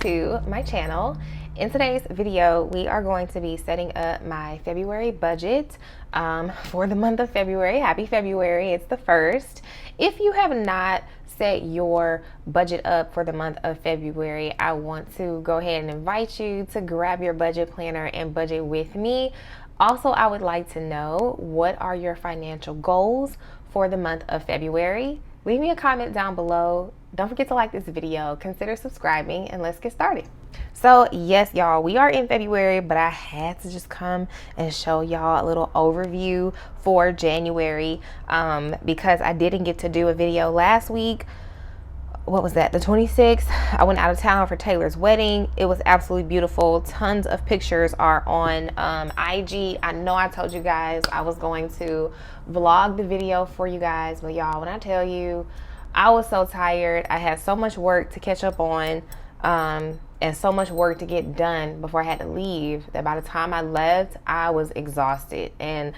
to my channel. In today's video, we are going to be setting up my February budget for the month of February. Happy February, it's the 1st. If you have not set your budget up for the month of February, I want to go ahead and invite you to grab your budget planner and budget with me. Also, I would like to know, what are your financial goals for the month of February? Leave me a comment down below. Don't forget to like this video, consider subscribing, and let's get started. So yes, y'all, we are in February, but I had to just come and show y'all a little overview for January because I didn't get to do a video last week. What was that, the 26th? I went out of town for Taylor's wedding. It was absolutely beautiful. Tons of pictures are on IG. I know I told you guys I was going to vlog the video for you guys, but y'all, when I tell you, I was so tired. I had so much work to catch up on and so much work to get done before I had to leave that by the time I left, I was exhausted and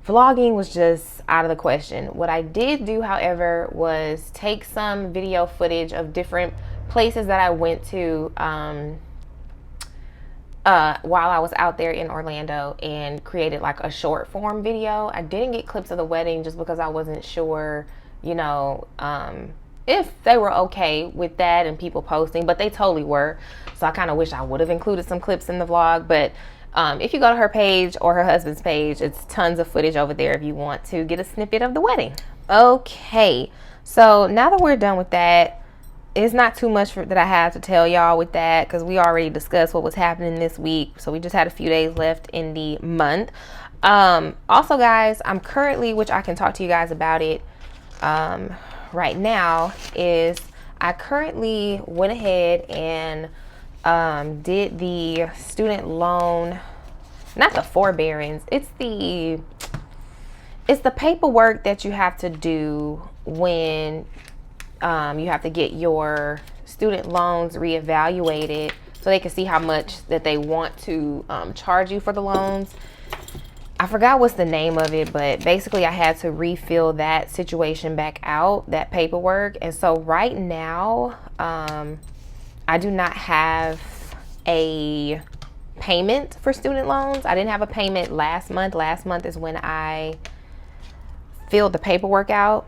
vlogging was just out of the question. What I did do, however, was take some video footage of different places that I went to while I was out there in Orlando and created like a short form video. I didn't get clips of the wedding just because I wasn't sure, you know, if they were okay with that and people posting, but they totally were. So I kind of wish I would have included some clips in the vlog, but if you go to her page or her husband's page, it's tons of footage over there if you want to get a snippet of the wedding. Okay, so now that we're done with that, it's not too much that I have to tell y'all with that because we already discussed what was happening this week. So we just had a few days left in the month. Also, guys, I'm currently, which I can talk to you guys about it right now, is I currently went ahead and did the student loan, not the forbearance, it's the paperwork that you have to do when you have to get your student loans reevaluated so they can see how much that they want to charge you for the loans. I forgot what's the name of it, but basically I had to refill that situation back out, that paperwork. And so right now, I do not have a payment for student loans. I didn't have a payment last month. Last month is when I filled the paperwork out.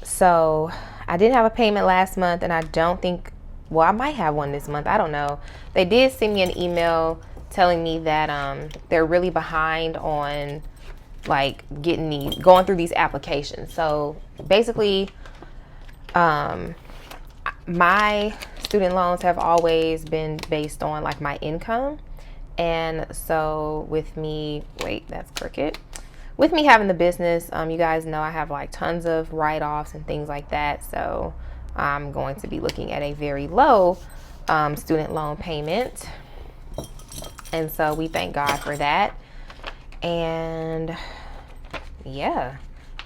So I didn't have a payment last month, and I don't think, well, I might have one this month. I don't know. They did send me an email telling me that they're really behind on like going through these applications. So basically, my student loans have always been based on like my income. And so with me, wait, that's crooked. With me having the business, you guys know I have like tons of write-offs and things like that. So I'm going to be looking at a very low student loan payment. And so we thank God for that. And yeah,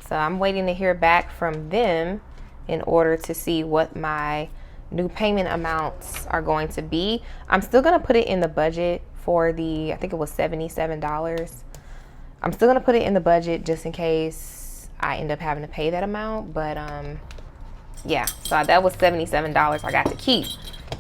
so I'm waiting to hear back from them in order to see what my new payment amounts are going to be. I'm still going to put it in the budget for the, I think it was $77. I'm still going to put it in the budget just in case I end up having to pay that amount. But yeah, so that was $77 I got to keep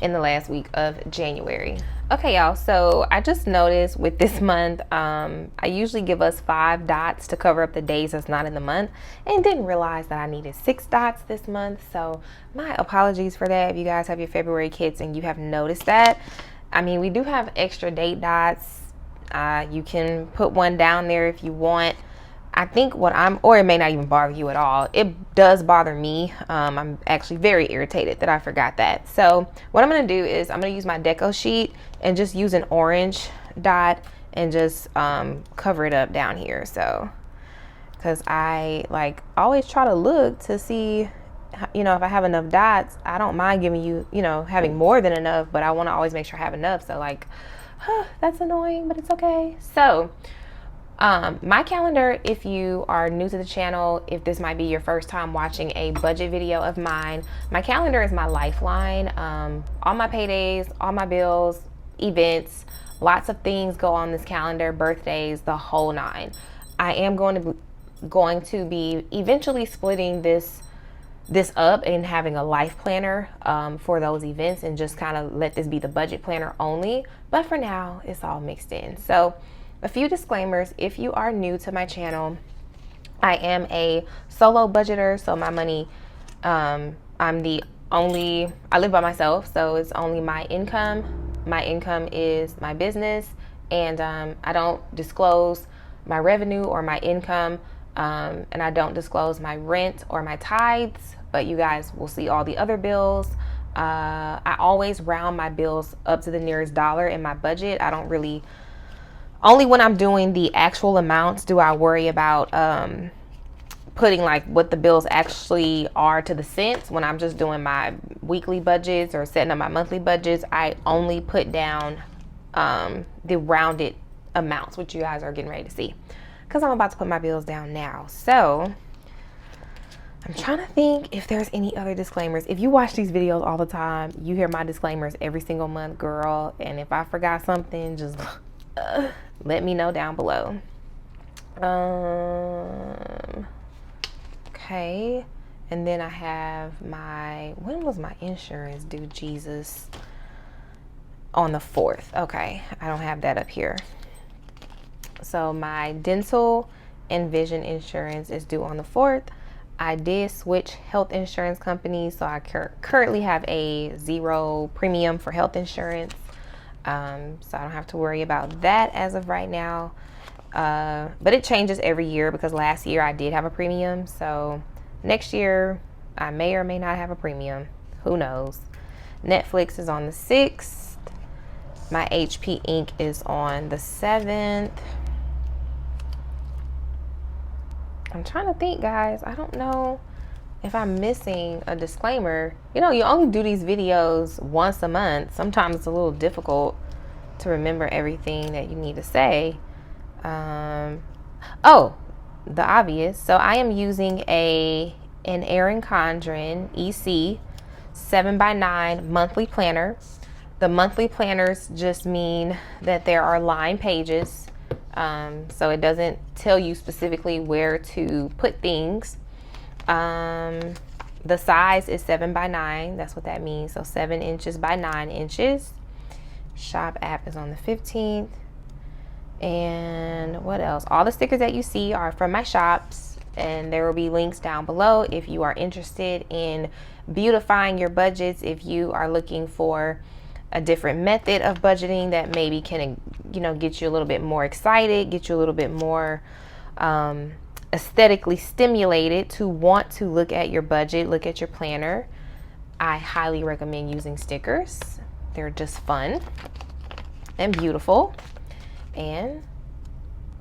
in the last week of January. Okay, y'all, so I just noticed with this month, I usually give us 5 dots to cover up the days that's not in the month, and didn't realize that I needed 6 dots this month. So my apologies for that if you guys have your February kits and you have noticed that. I mean, we do have extra date dots. You can put one down there if you want. I think or it may not even bother you at all. It does bother me. I'm actually very irritated that I forgot that. So what I'm going to do is I'm going to use my deco sheet and just use an orange dot and just cover it up down here. So, because I like always try to look to see, you know, if I have enough dots. I don't mind giving you, you know, having more than enough, but I want to always make sure I have enough. So like, that's annoying, but it's okay. So my calendar, if you are new to the channel, if this might be your first time watching a budget video of mine, my calendar is my lifeline. All my paydays, all my bills, events, lots of things go on this calendar, birthdays, the whole 9. I am going to be eventually splitting this this up and having a life planner for those events, and just kind of let this be the budget planner only. But for now, it's all mixed in. So a few disclaimers. If you are new to my channel, I am a solo budgeter. So my money, I live by myself. So it's only my income. My income is my business, and I don't disclose my revenue or my income. And I don't disclose my rent or my tithes, but you guys will see all the other bills. I always round my bills up to the nearest dollar in my budget. I don't really, only when I'm doing the actual amounts do I worry about putting like what the bills actually are to the cents. When I'm just doing my weekly budgets or setting up my monthly budgets, I only put down the rounded amounts, which you guys are getting ready to see, because I'm about to put my bills down now. So I'm trying to think if there's any other disclaimers. If you watch these videos all the time, you hear my disclaimers every single month, girl. And if I forgot something, just let me know down below. Okay. And then I have when was my insurance due, Jesus? On the 4th. Okay. I don't have that up here. So my dental and vision insurance is due on the 4th. I did switch health insurance companies, so I currently have a 0 premium for health insurance. So I don't have to worry about that as of right now. But it changes every year, because last year I did have a premium. So next year I may or may not have a premium. Who knows? Netflix is on the 6th. My HP Inc. is on the 7th. I'm trying to think, guys. I don't know if I'm missing a disclaimer. You know, you only do these videos once a month. Sometimes it's a little difficult to remember everything that you need to say. Oh, the obvious. So I am using an Erin Condren EC 7x9 monthly planner. The monthly planners just mean that there are line pages. So it doesn't tell you specifically where to put things. The size is 7x9. That's what that means. So 7 inches by 9 inches. Shop app is on the 15th. And what else? All the stickers that you see are from my shops, and there will be links down below if you are interested in beautifying your budgets. If you are looking for a different method of budgeting that maybe can, get you a little bit more excited, get you a little bit more aesthetically stimulated to want to look at your budget, look at your planner, I highly recommend using stickers. They're just fun and beautiful. And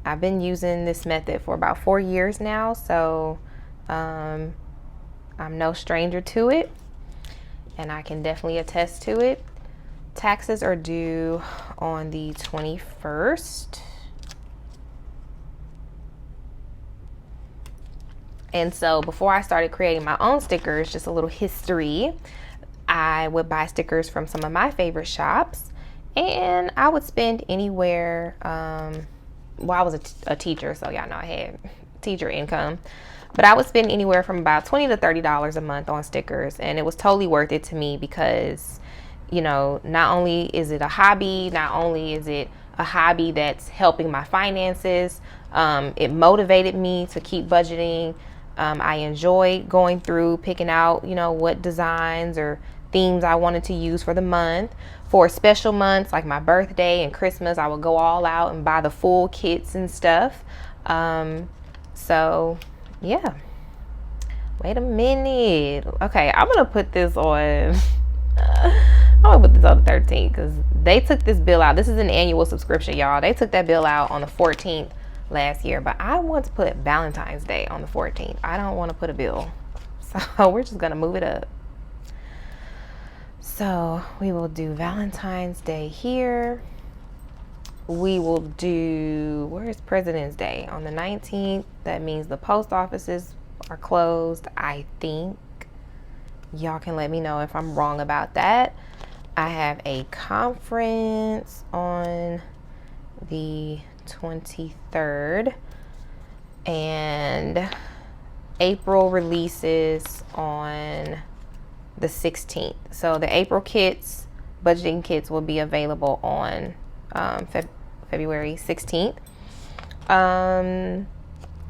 I've been using this method for about 4 years now, so I'm no stranger to it, and I can definitely attest to it. Taxes are due on the 21st. And so before I started creating my own stickers, just a little history, I would buy stickers from some of my favorite shops, and I would spend anywhere, I was a teacher, so y'all know I had teacher income, but I would spend anywhere from about $20 to $30 a month on stickers, and it was totally worth it to me because, not only is it a hobby, not only is it a hobby that's helping my finances, it motivated me to keep budgeting. I enjoyed going through, picking out, what designs or themes I wanted to use for the month. For special months like my birthday and Christmas, I would go all out and buy the full kits and stuff. So yeah. Wait a minute. Okay, I'm gonna put this on. I'm gonna put this on the 13th because they took this bill out. This is an annual subscription, y'all. They took that bill out on the 14th last year, but I want to put Valentine's Day on the 14th. I don't want to put a bill, so we're just gonna move it up. So we will do Valentine's Day here. We will do, where's President's Day? On the 19th. That means the post offices are closed, I think. Y'all can let me know if I'm wrong about that. I have a conference on the 23rd, and April releases on the 16th. So the April kits, budgeting kits, will be available on February 16th. I'm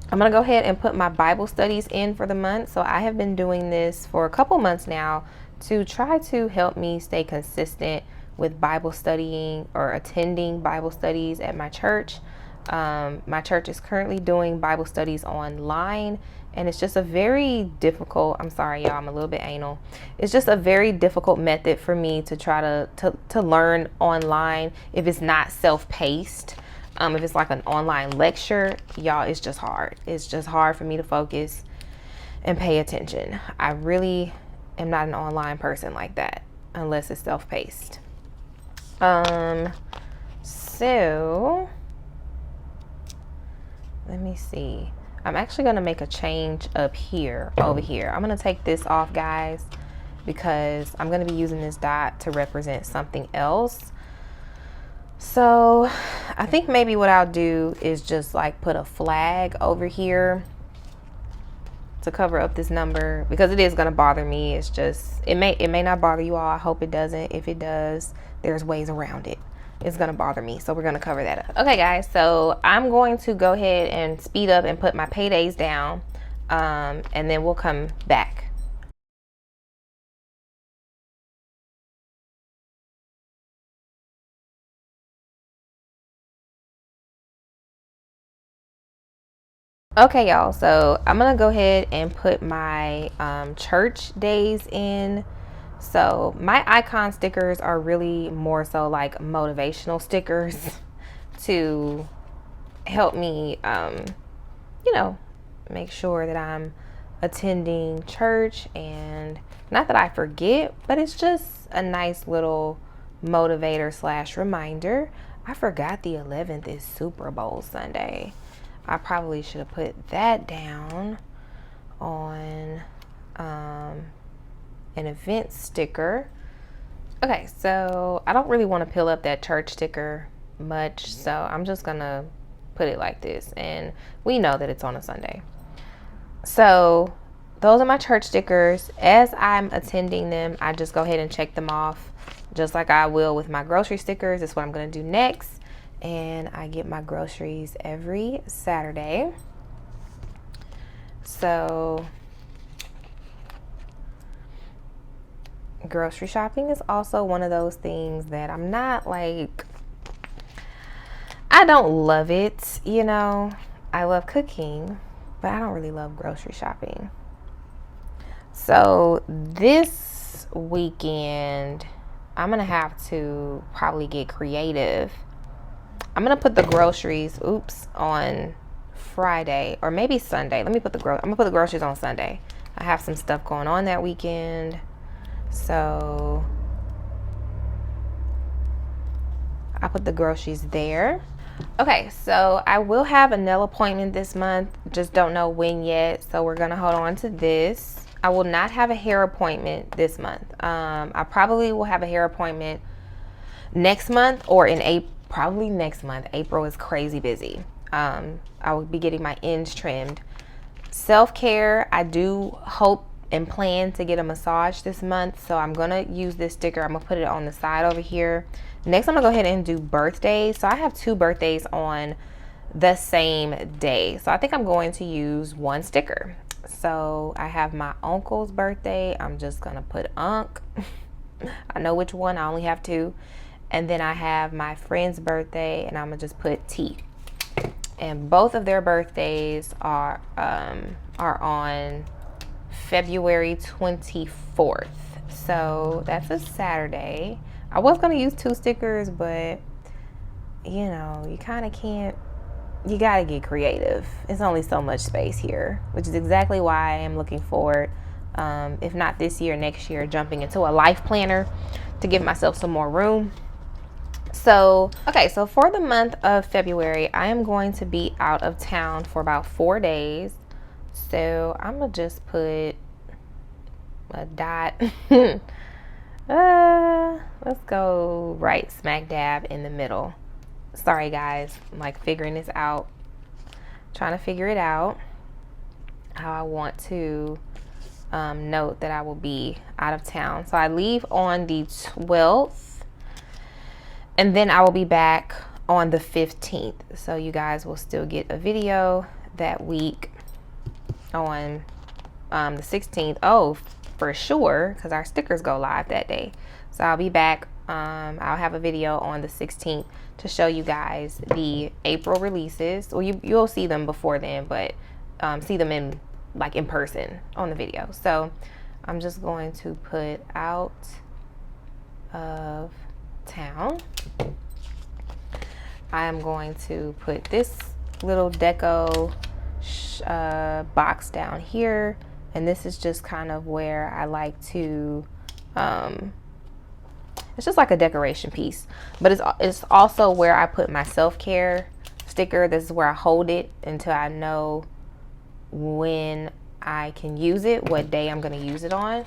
gonna go ahead and put my Bible studies in for the month. So I have been doing this for a couple months now to try to help me stay consistent with Bible studying or attending Bible studies at my church. My church is currently doing Bible studies online, and it's just a very difficult, I'm sorry y'all, I'm a little bit anal. It's just a very difficult method for me to try to learn online if it's not self-paced. If it's like an online lecture, y'all, it's just hard. It's just hard for me to focus and pay attention. I really am not an online person like that unless it's self-paced. So let me see. I'm actually going to make a change up here, over here. I'm going to take this off, guys, because I'm going to be using this dot to represent something else. So I think maybe what I'll do is just like put a flag over here to cover up this number, because it is going to bother me. It's just, it may not bother you all. I hope it doesn't. If it does, there's ways around it. It's going to bother me, so we're going to cover that up. Okay, guys, so I'm going to go ahead and speed up and put my paydays down, and then we'll come back. Okay, y'all, so I'm going to go ahead and put my church days in. So my icon stickers are really more so like motivational stickers to help me, you know, make sure that I'm attending church, and not that I forget, but it's just a nice little motivator / reminder. I forgot the 11th is Super Bowl Sunday. I probably should have put that down on an event sticker. Okay, so I don't really want to peel up that church sticker much, so I'm just gonna put it like this, and we know that it's on a Sunday. So those are my church stickers. As I'm attending them, I just go ahead and check them off, just like I will with my grocery stickers. That's what I'm gonna do next. And I get my groceries every Saturday. So grocery shopping is also one of those things that I'm not like, I don't love it, you know. I love cooking, but I don't really love grocery shopping. So this weekend, I'm gonna have to probably get creative. I'm gonna put the groceries, on Friday or maybe Sunday. I'm gonna put the groceries on Sunday. I have some stuff going on that weekend. So I put the groceries there. Okay, so I will have a nail appointment this month. Just don't know when yet. So we're gonna hold on to this. I will not have a hair appointment this month. I probably will have a hair appointment next month or in April. Probably next month. April is crazy busy. I will be getting my ends trimmed. Self-care, I do hope and plan to get a massage this month, so I'm gonna use this sticker. I'm gonna put it on the side over here. Next, I'm gonna go ahead and do birthdays. So I have 2 birthdays on the same day, so I think I'm going to use one sticker. So I have my uncle's birthday. I'm just gonna put Unc. I know which one. I only have 2. And then I have my friend's birthday, and I'm gonna just put T. And both of their birthdays are on February 24th. So that's a Saturday. I was gonna use 2 stickers, but you know, you kind of can't. You gotta get creative. It's only so much space here, which is exactly why I am looking forward, if not this year, next year, jumping into a life planner to give myself some more room. So, okay, so for the month of February, I am going to be out of town for about 4 days. So I'm gonna just put a dot. Let's go right smack dab in the middle. Sorry guys, I'm like figuring this out, trying to figure it out. how I want to note that I will be out of town. So I leave on the 12th, and then I will be back on the 15th. So you guys will still get a video that week on the 16th. Oh, for sure, because our stickers go live that day. So I'll be back. I'll have a video on the 16th to show you guys the April releases. Well, you'll see them before then, but see them in person on the video. So I'm just going to put out of town. I am going to put this little deco box down here, and this is just kind of where I like to it's just like a decoration piece, but it's also where I put my self-care sticker. This is where I hold it until I know when I can use it, what day I'm going to use it on.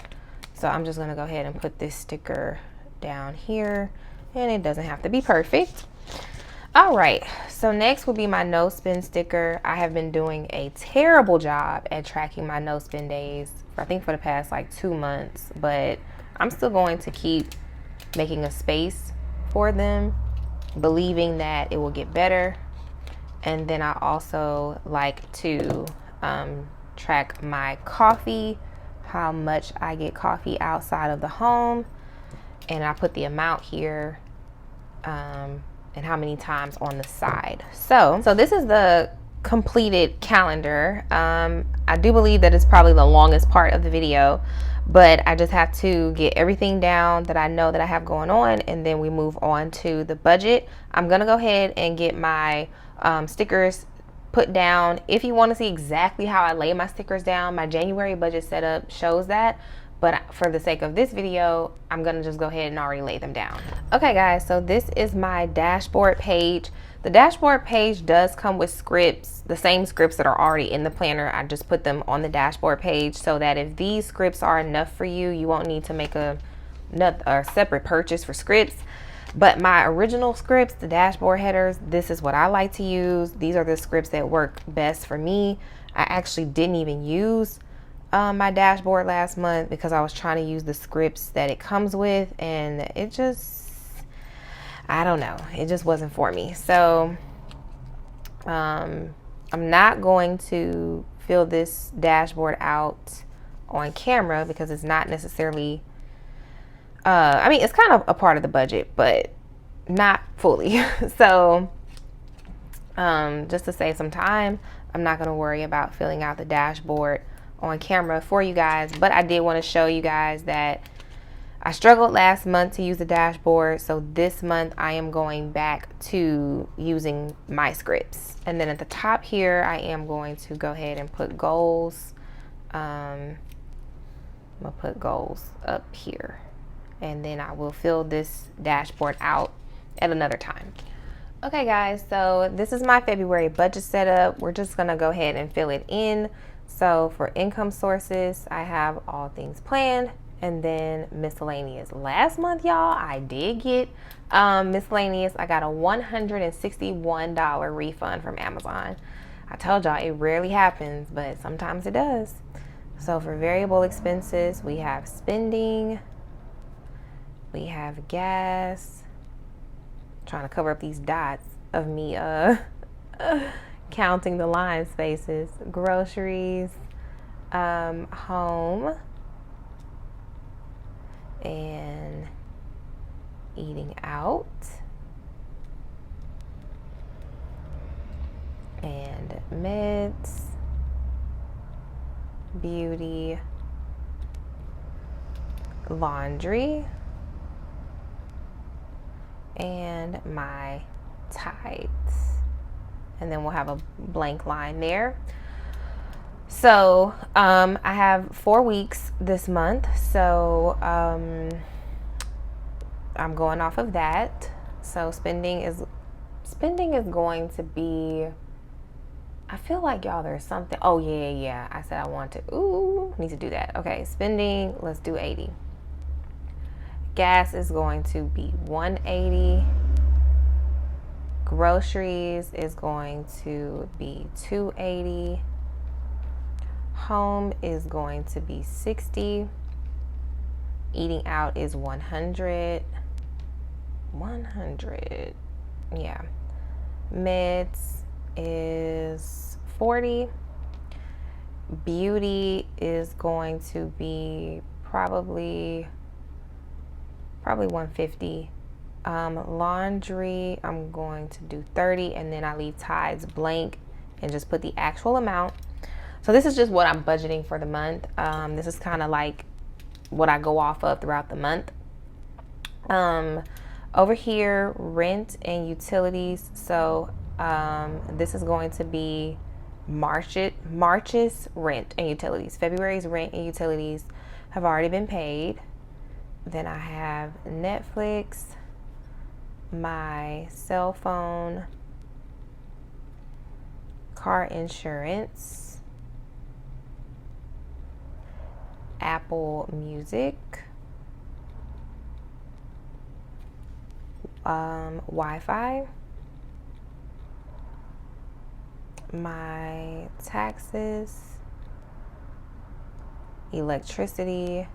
So I'm just going to go ahead and put this sticker down here, and it doesn't have to be perfect. All right, so next will be my no spend sticker. I have been doing a terrible job at tracking my no spend days, I think for the past like 2 months, but I'm still going to keep making a space for them, believing that it will get better. And then I also like to track my coffee, how much I get coffee outside of the home, and I put the amount here and how many times on the side. So this is the completed calendar. I do believe that it's probably the longest part of the video, but I just have to get everything down that I know that I have going on, and then we move on to the budget. I'm gonna go ahead and get my stickers put down. If you want to see exactly how I lay my stickers down, my January budget setup shows that, but for the sake of this video, I'm gonna just go ahead and already lay them down. Okay guys, so this is my dashboard page. The dashboard page does come with scripts, the same scripts that are already in the planner. I just put them on the dashboard page so that if these scripts are enough for you, you won't need to make a separate purchase for scripts. But my original scripts, the dashboard headers, this is what I like to use. These are the scripts that work best for me. I actually didn't even use my dashboard last month because I was trying to use the scripts that it comes with, and it just, I don't know, it just wasn't for me. So I'm not going to fill this dashboard out on camera because it's not necessarily I mean, it's kind of a part of the budget, but not fully. So just to save some time, I'm not going to worry about filling out the dashboard on camera for you guys, but I did want to show you guys that I struggled last month to use the dashboard, so this month I am going back to using my scripts. And then at the top here, I am going to go ahead and put goals. I'm going to put goals up here, and then I will fill this dashboard out at another time. Okay guys, so this is my February budget setup. We're just gonna go ahead and fill it in. So for income sources, I have all things planned, and then miscellaneous. Last month, y'all, I did get miscellaneous. I got a $161 refund from Amazon. I told y'all it rarely happens, but sometimes it does. So for variable expenses, we have spending, we have gas, trying to cover up these dots of me counting the line spaces, groceries, home, and eating out, and meds, beauty, laundry, and my tithes. And then we'll have a blank line there. So I have 4 weeks this month, so I'm going off of that. So spending is going to be, I feel like, y'all, there's something, oh yeah, I said I want to, need to do that. Okay, spending, let's do 80. Gas is going to be 180. Groceries is going to be 280. Home is going to be 60. Eating out is 100. 100. Yeah. Meds is 40. Beauty is going to be probably 150. Laundry, I'm going to do 30, and then I leave tithes blank and just put the actual amount. So this is just what I'm budgeting for the month. This is kind of like what I go off of throughout the month. Over here, rent and utilities. So this is going to be March's rent and utilities. February's rent and utilities have already been paid. Then I have Netflix, my cell phone, car insurance, Apple Music, Wi-Fi, my taxes, electricity,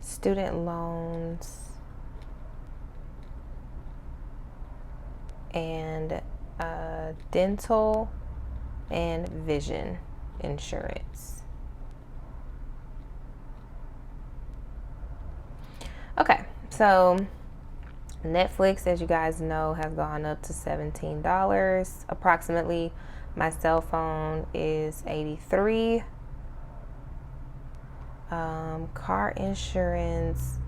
student loans, and dental and vision insurance. Okay, so Netflix, as you guys know, has gone up to $17 approximately. My cell phone is $83. Car insurance,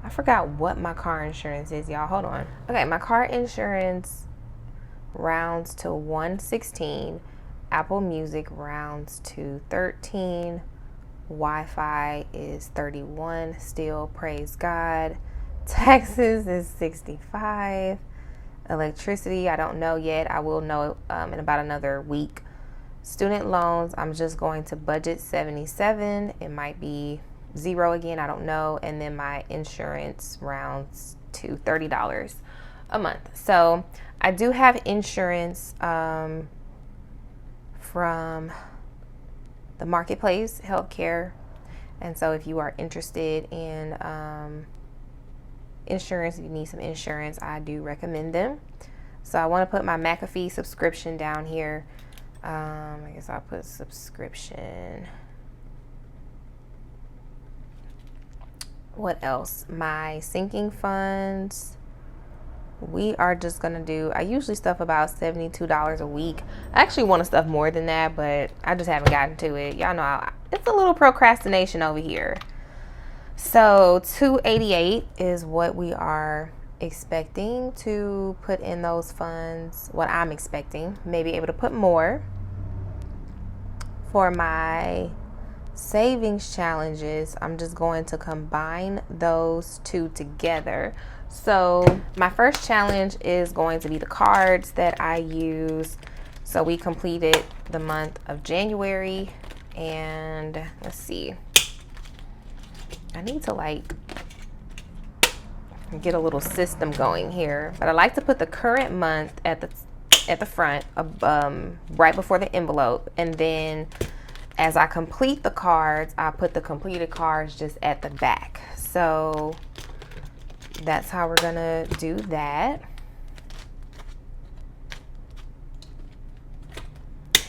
I forgot what my car insurance is, y'all. Hold on. Okay, my car insurance rounds to $116. Apple Music rounds to $13. Wi-Fi is $31. Still, praise God. Taxes is $65. Electricity, I don't know yet. I will know in about another week. Student loans, I'm just going to budget $77. It might be zero again, I don't know. And then my insurance rounds to $30 a month. So I do have insurance from the Marketplace Healthcare. And so if you are interested in insurance, if you need some insurance, I do recommend them. So I want to put my McAfee subscription down here. I guess I'll put subscription. What else? My sinking funds. We are just gonna do, I usually stuff about $72 a week. I actually want to stuff more than that, but I just haven't gotten to it. Y'all know it's a little procrastination over here. So $288 is what we are expecting to put in those funds. What I'm expecting, maybe able to put more. For my savings challenges, I'm just going to combine those two together. So my first challenge is going to be the cards that I use. So we completed the month of January, and let's see, I need to like get a little system going here, but I like to put the current month at the front, right before the envelope, and then as I complete the cards, I put the completed cards just at the back. So that's how we're gonna do that.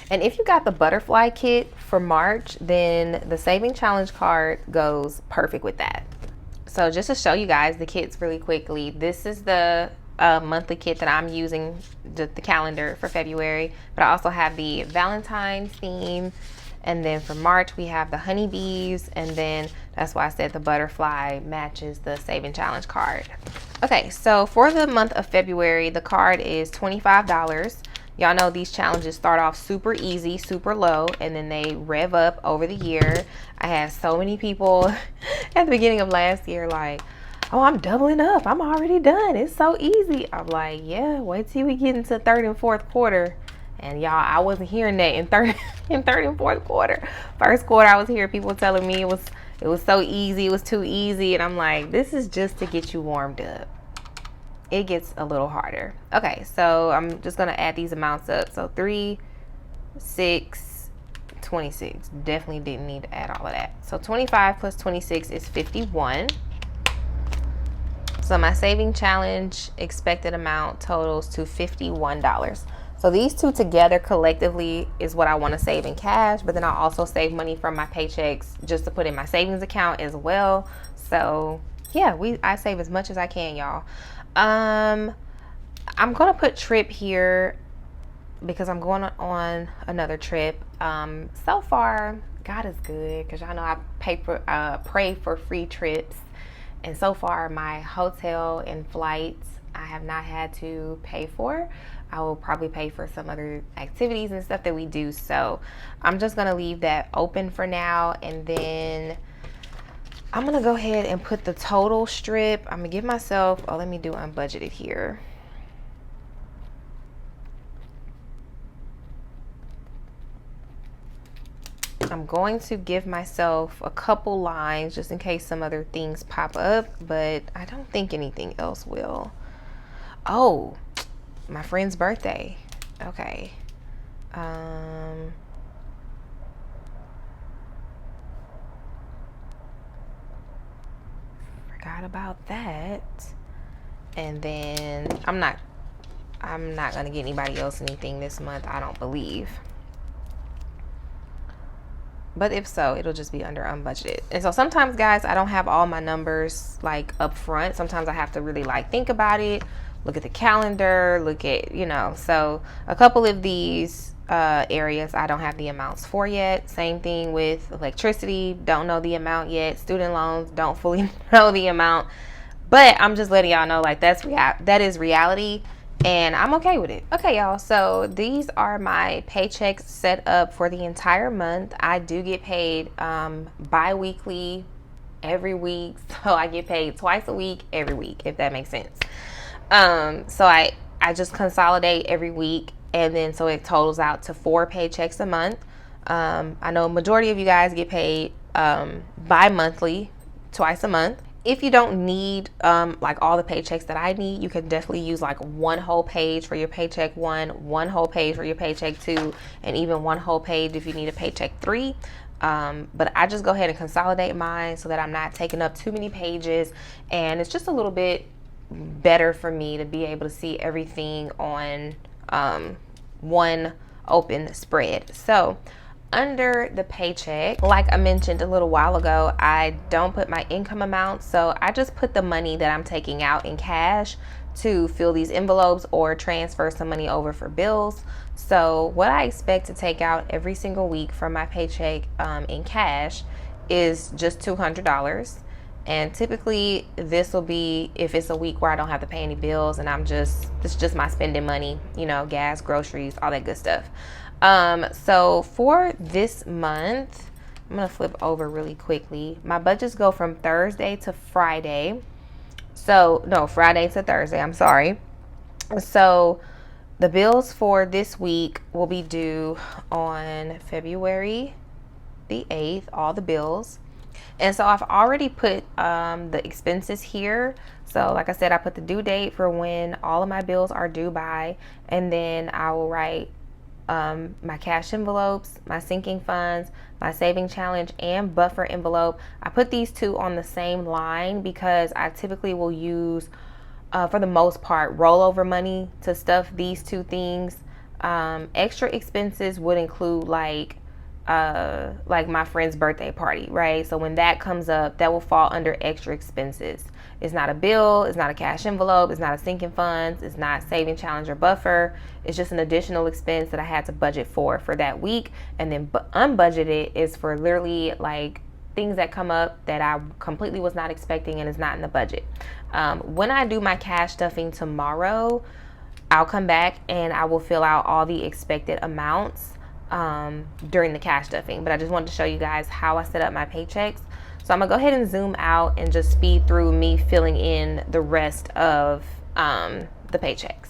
And if you got the butterfly kit for March, then the saving challenge card goes perfect with that. So just to show you guys the kits really quickly, this is the monthly kit that I'm using, the calendar for February, but I also have the Valentine's theme. And then for March, we have the honeybees, and then that's why I said the butterfly matches the saving challenge card. Okay, so for the month of February, the card is $25. Y'all know these challenges start off super easy, super low, and then they rev up over the year. I had so many people at the beginning of last year like, oh, I'm doubling up. I'm already done. It's so easy. I'm like, yeah, wait till we get into third and fourth quarter. And y'all, I wasn't hearing that in third and fourth quarter. First quarter, I was hearing people telling me it was so easy, it was too easy. And I'm like, this is just to get you warmed up. it gets a little harder. Okay, so I'm just gonna add these amounts up. So 3, 6, 26. Definitely didn't need to add all of that. So 25 plus 26 is 51. So my saving challenge expected amount totals to $51. So these two together collectively is what I want to save in cash, but then I'll also save money from my paychecks just to put in my savings account as well. So yeah, I save as much as I can, y'all. I'm gonna put trip here because I'm going on another trip. So far, God is good because y'all know I pray for free trips, and so far my hotel and flights I have not had to pay for. I will probably pay for some other activities and stuff that we do. So I'm just gonna leave that open for now, and then I'm gonna go ahead and put the total strip. I'm gonna give myself, let me do unbudgeted here. I'm going to give myself a couple lines just in case some other things pop up, but I don't think anything else will. Oh, my friend's birthday. Okay. Forgot about that. And then I'm not gonna get anybody else anything this month, I don't believe. But if so, it'll just be under unbudgeted. And so sometimes, guys, I don't have all my numbers like up front. Sometimes I have to really like think about it, look at the calendar, look at, so a couple of these areas I don't have the amounts for yet. Same thing with electricity, don't know the amount yet. Student loans, don't fully know the amount. But I'm just letting y'all know, like, that is reality, and I'm okay with it. Okay, y'all, so these are my paychecks set up for the entire month. I do get paid bi-weekly every week, so I get paid twice a week every week, if that makes sense. So I just consolidate every week, and then so it totals out to 4 paychecks a month. I know a majority of you guys get paid bi-monthly, twice a month. If you don't need like all the paychecks that I need, you can definitely use like one whole page for your paycheck 1, one whole page for your paycheck 2, and even one whole page if you need a paycheck 3. But I just go ahead and consolidate mine so that I'm not taking up too many pages, and it's just a little bit better for me to be able to see everything on one open spread. So under the paycheck, like I mentioned a little while ago, I don't put my income amount, so I just put the money that I'm taking out in cash to fill these envelopes or transfer some money over for bills. So what I expect to take out every single week from my paycheck in cash is just $200. And typically this will be if it's a week where I don't have to pay any bills and it's just my spending money, gas, groceries, all that good stuff. So for this month, I'm gonna flip over really quickly. My budgets go from Thursday to Friday. So no, Friday to Thursday, I'm sorry. So the bills for this week will be due on February the 8th, all the bills. And so I've already put the expenses here. So like I said, I put the due date for when all of my bills are due by, and then I will write my cash envelopes, my sinking funds, my saving challenge, and buffer envelope. I put these two on the same line because I typically will use, for the most part, rollover money to stuff these two things. Extra expenses would include like my friend's birthday party, right? So when that comes up, that will fall under extra expenses. It's not a bill, it's not a cash envelope, it's not a sinking funds, it's not saving challenge or buffer. It's just an additional expense that I had to budget for that week. And then unbudgeted is for literally like things that come up that I completely was not expecting and is not in the budget. When I do my cash stuffing tomorrow, I'll come back and I will fill out all the expected amounts during the cash stuffing. But I just wanted to show you guys how I set up my paychecks. So I'm gonna go ahead and zoom out and just speed through me filling in the rest of the paychecks.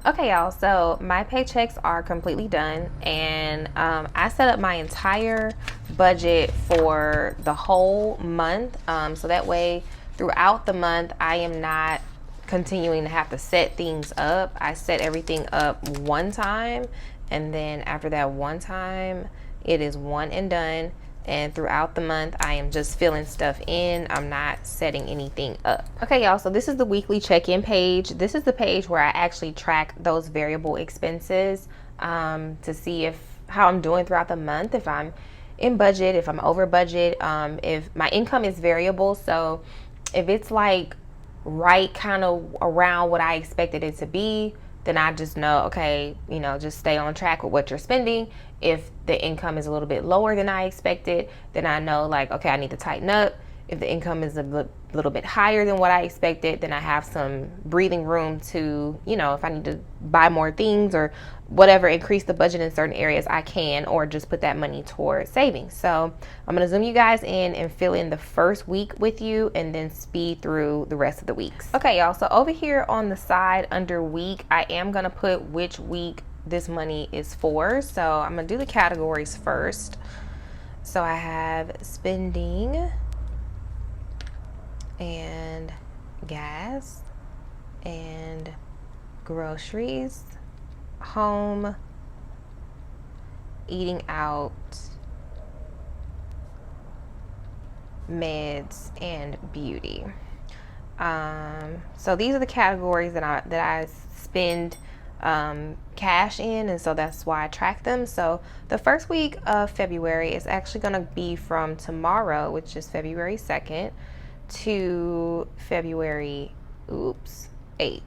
Okay, y'all, so my paychecks are completely done, and I set up my entire budget for the whole month. So that way, throughout the month, I am not continuing to have to set things up. I set everything up one time, and then after that one time, it is one and done. And throughout the month, I am just filling stuff in. I'm not setting anything up. Okay, y'all, so this is the weekly check-in page. This is the page where I actually track those variable expenses to see how I'm doing throughout the month, if I'm in budget, if I'm over budget, if my income is variable. So if it's like right kind of around what I expected it to be, then I just know, okay, just stay on track with what you're spending. If the income is a little bit lower than I expected, then I know, like, okay, I need to tighten up. If the income is a little bit higher than what I expected, then I have some breathing room to, if I need to buy more things or whatever, increase the budget in certain areas, I can, or just put that money towards savings. So I'm going to zoom you guys in and fill in the first week with you and then speed through the rest of the weeks. Okay, y'all. So over here on the side under week, I am going to put which week this money is for. So I'm going to do the categories first. So I have spending and gas and groceries, home, eating out, meds, and beauty. So these are the categories that I spend cash in, and so that's why I track them. So the first week of February is actually going to be from tomorrow, which is February 2nd, to February 8th.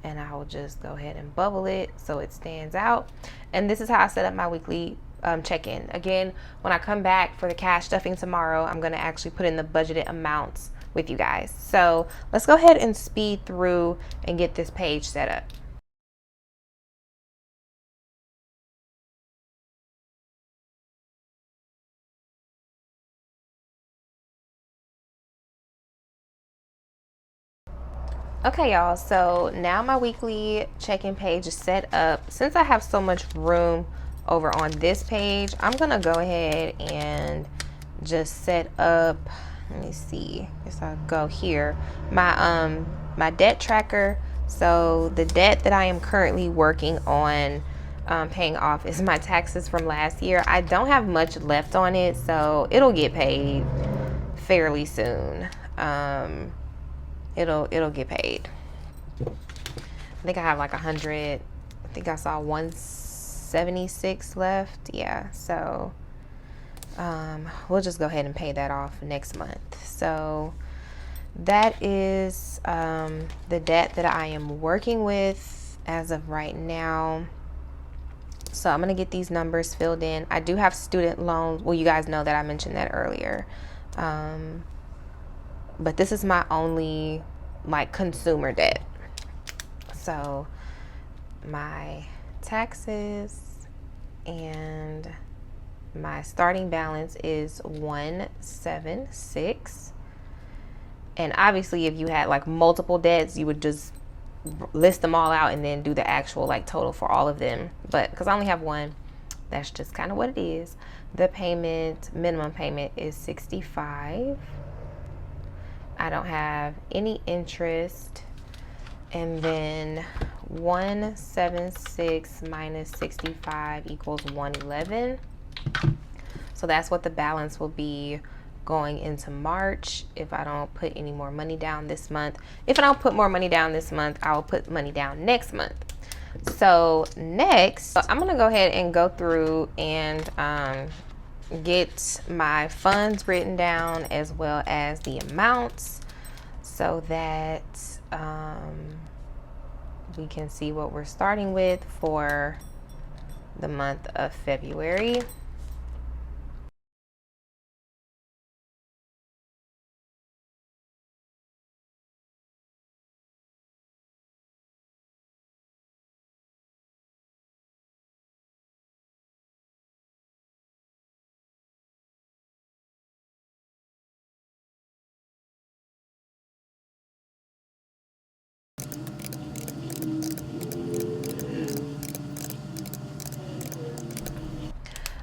And I will just go ahead and bubble it so it stands out. And this is how I set up my weekly check-in. Again, when I come back for the cash stuffing tomorrow, I'm going to actually put in the budgeted amounts with you guys. So let's go ahead and speed through and get this page set up. Okay, y'all, so now my weekly check-in page is set up. Since I have so much room over on this page, I'm gonna go ahead and just set up, let me see, guess I'll go here, my debt tracker. So the debt that I am currently working on paying off is my taxes from last year. I don't have much left on it, so it'll get paid fairly soon. It'll get paid. I think I have like 100. I think I saw 176 left. Yeah, so we'll just go ahead and pay that off next month. So that is the debt that I am working with as of right now. So I'm gonna get these numbers filled in. I do have student loans. Well, you guys know that I mentioned that earlier. But this is my only like consumer debt. So my taxes and my starting balance is 176. And obviously if you had like multiple debts, you would just list them all out and then do the actual like total for all of them. But because I only have one, that's just kind of what it is. The minimum payment is 65. I don't have any interest. And then 176 minus 65 equals 111. So that's what the balance will be going into March if I don't put any more money down this month. If I don't put more money down this month, I will put money down next month. So next, I'm gonna go ahead and go through and get my funds written down as well as the amounts so that we can see what we're starting with for the month of February.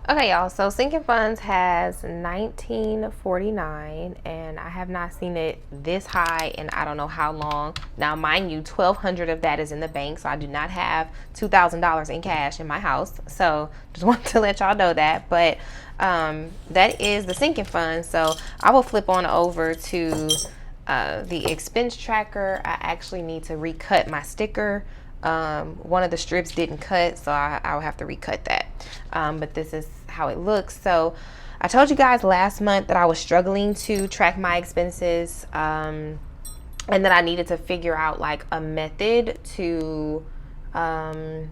Okay, y'all, so sinking funds has 1949, and I have not seen it this high in I don't know how long. Now mind you, 1,200 of that is in the bank, so I do not have $2,000 in cash in my house. So just want to let y'all know that. But that is the sinking fund. So I will flip on over to the expense tracker. I actually need to recut my sticker. One of the strips didn't cut, so I'll have to recut that. But this is how it looks. So I told you guys last month that I was struggling to track my expenses, and that I needed to figure out like a method to help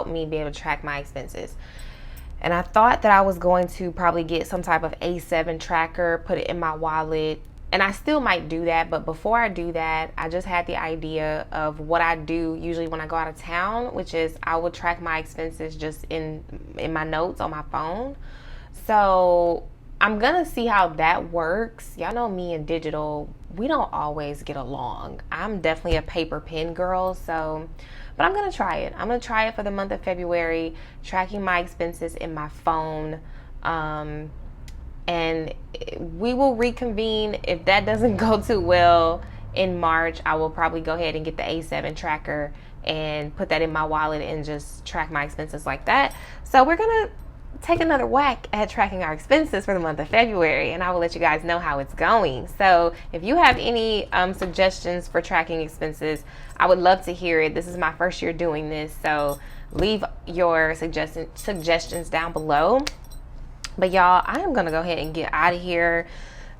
me be able to track my expenses. And I thought that I was going to probably get some type of A7 tracker, put it in my wallet, and I still might do that. But before I do that, I just had the idea of what I do usually when I go out of town, which is I will track my expenses just in my notes on my phone. So I'm gonna see how that works. Y'all know me and digital, we don't always get along. I'm definitely a paper pen girl, so but I'm gonna try it. I'm gonna try it for the month of February, tracking my expenses in my phone. And we will reconvene. If that doesn't go too well in March, I will probably go ahead and get the A7 tracker and put that in my wallet and just track my expenses like that. So we're gonna take another whack at tracking our expenses for the month of February, and I will let you guys know how it's going. So if you have any suggestions for tracking expenses, I would love to hear it. This is my first year doing this, so leave your suggestions down below. But y'all, I am gonna go ahead and get out of here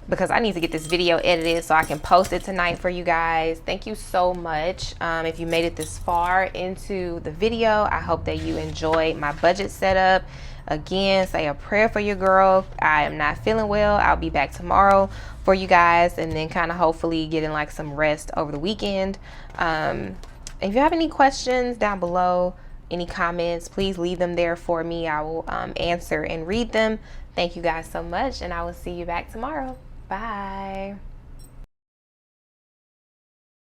because I need to get this video edited so I can post it tonight for you guys. Thank you so much. If you made it this far into the video, I hope that you enjoyed my budget setup. Again, say a prayer for your girl. I am not feeling well. I'll be back tomorrow for you guys, and then kind of hopefully getting like some rest over the weekend. If you have any questions down below, any comments, please leave them there for me. I will answer and read them. Thank you guys so much, and I will see you back tomorrow. Bye.